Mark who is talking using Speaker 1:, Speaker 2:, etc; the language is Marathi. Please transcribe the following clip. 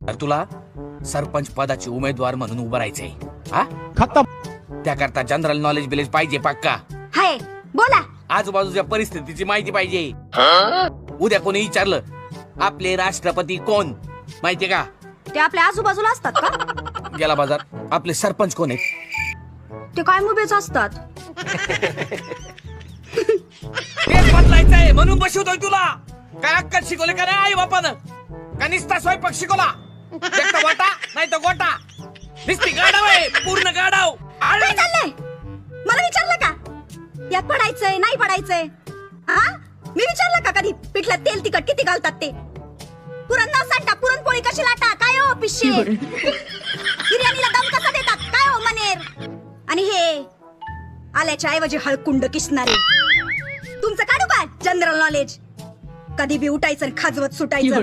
Speaker 1: तर तुला सरपंच पदाची उमेदवार म्हणून उभं राहायचंय. हा
Speaker 2: खत्म.
Speaker 1: त्याकरता जनरल नॉलेज बिलेज पाहिजे पक्का.
Speaker 3: हाय बोला.
Speaker 1: आजूबाजूच्या परिस्थितीची माहिती पाहिजे. उद्या कोणी विचारलं आपले राष्ट्रपती कोण, माहितीये का?
Speaker 3: ते आपल्या आजूबाजूला असतात का?
Speaker 1: गेला बाजार. आपले सरपंच कोण आहेत?
Speaker 3: ते काय मुबेच असतात.
Speaker 1: तेच बदलायचंय म्हणून बसवतोय तुला. काय अक्कल शिकवले का नाही आई बापानं? का निस्ता स्वयंपाक शिकवला? एक तर वाटा नाही तर गोटा. निस्ती गाडाव आहे, पूर्ण गाडाव.
Speaker 3: काय चाललंय? मला विचारलं का यात पडायचंय नाही पडायचंय? हा मी विचारलं का कधी पिठल्यात तेल तिखट किती घालतात ते? पुरण न सांडता पुरणपोळी कशी लाटा? काय हो पिशे? बिर्याणीला दम कसा देतात? काय हो मनेर? आणि हे आल्याच्या ऐवजी हळकुंड किसणारे तुमचं काढू का जनरल नॉलेज? कधी बी उठायचं आणि खाजवत सुटायचं.